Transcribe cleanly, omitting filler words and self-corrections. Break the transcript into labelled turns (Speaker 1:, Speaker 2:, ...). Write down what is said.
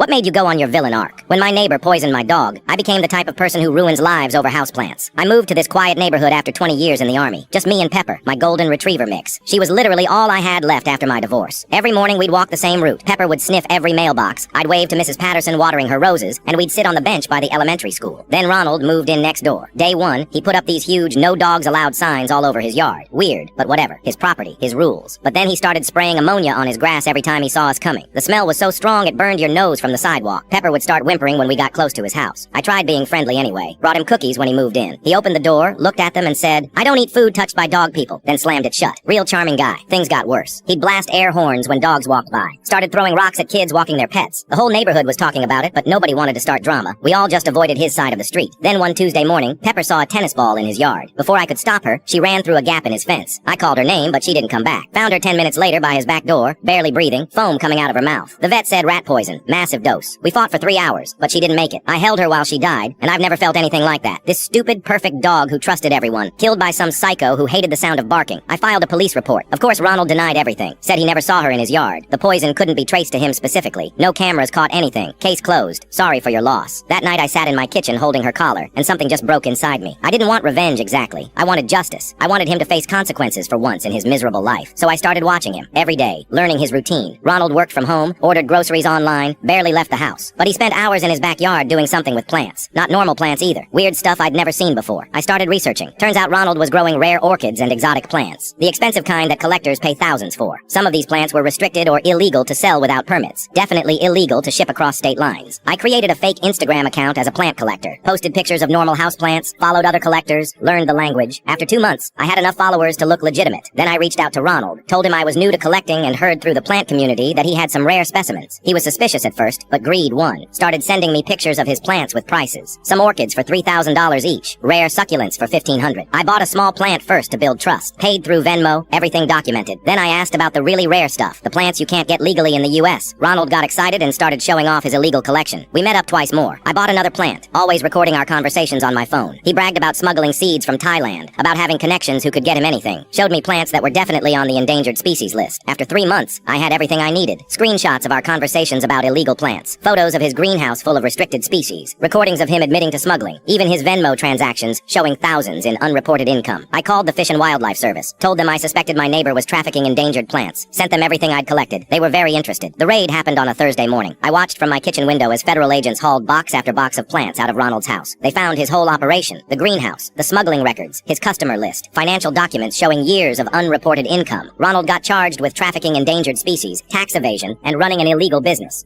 Speaker 1: What made you go on your villain arc? When my neighbor poisoned my dog, I became the type of person who ruins lives over houseplants. I moved to this quiet neighborhood after 20 years in the army. Just me and Pepper, my golden retriever mix. She was literally all I had left after my divorce. Every morning we'd walk the same route. Pepper would sniff every mailbox. I'd wave to Mrs. Patterson watering her roses, and we'd sit on the bench by the elementary school. Then Ronald moved in next door. Day one, he put up these huge "No dogs allowed" signs all over his yard. Weird, but whatever. His property, his rules. But then he started spraying ammonia on his grass every time he saw us coming. The smell was so strong it burned your nose from the sidewalk. Pepper would start whimpering when we got close to his house. I tried being friendly anyway. Brought him cookies when he moved in. He opened the door, looked at them and said, "I don't eat food touched by dog people," then slammed it shut. Real charming guy. Things got worse. He'd blast air horns when dogs walked by. Started throwing rocks at kids walking their pets. The whole neighborhood was talking about it, but nobody wanted to start drama. We all just avoided his side of the street. Then one Tuesday morning, Pepper saw a tennis ball in his yard. Before I could stop her, she ran through a gap in his fence. I called her name, but she didn't come back. Found her 10 minutes later by his back door, barely breathing, foam coming out of her mouth. The vet said rat poison, massive dose. We fought for 3 hours, but she didn't make it. I held her while she died, and I've never felt anything like that. This stupid, perfect dog who trusted everyone, killed by some psycho who hated the sound of barking. I filed a police report. Of course, Ronald denied everything. Said he never saw her in his yard. The poison couldn't be traced to him specifically. No cameras caught anything. Case closed. Sorry for your loss. That night I sat in my kitchen holding her collar, and something just broke inside me. I didn't want revenge exactly. I wanted justice. I wanted him to face consequences for once in his miserable life. So I started watching him every day, learning his routine. Ronald worked from home, ordered groceries online, barely left the house. But he spent hours in his backyard doing something with plants. Not normal plants either. Weird stuff I'd never seen before. I started researching. Turns out Ronald was growing rare orchids and exotic plants. The expensive kind that collectors pay thousands for. Some of these plants were restricted or illegal to sell without permits. Definitely illegal to ship across state lines. I created a fake Instagram account as a plant collector. Posted pictures of normal houseplants, followed other collectors, learned the language. After 2 months, I had enough followers to look legitimate. Then I reached out to Ronald, told him I was new to collecting and heard through the plant community that he had some rare specimens. He was suspicious at first, but greed won. Started sending me pictures of his plants with prices. Some orchids for $3,000 each. Rare succulents for $1,500. I bought a small plant first to build trust. Paid through Venmo, everything documented. Then I asked about the really rare stuff, the plants you can't get legally in the US. Ronald got excited and started showing off his illegal collection. We met up twice more. I bought another plant, always recording our conversations on my phone. He bragged about smuggling seeds from Thailand, about having connections who could get him anything. Showed me plants that were definitely on the endangered species list. After 3 months, I had everything I needed. Screenshots of our conversations about illegal plants, photos of his greenhouse full of restricted species, recordings of him admitting to smuggling, even his Venmo transactions showing thousands in unreported income. I called the Fish and Wildlife Service, told them I suspected my neighbor was trafficking endangered plants, sent them everything I'd collected. They were very interested. The raid happened on a Thursday morning. I watched from my kitchen window as federal agents hauled box after box of plants out of Ronald's house. They found his whole operation, the greenhouse, the smuggling records, his customer list, financial documents showing years of unreported income. Ronald got charged with trafficking endangered species, tax evasion, and running an illegal business.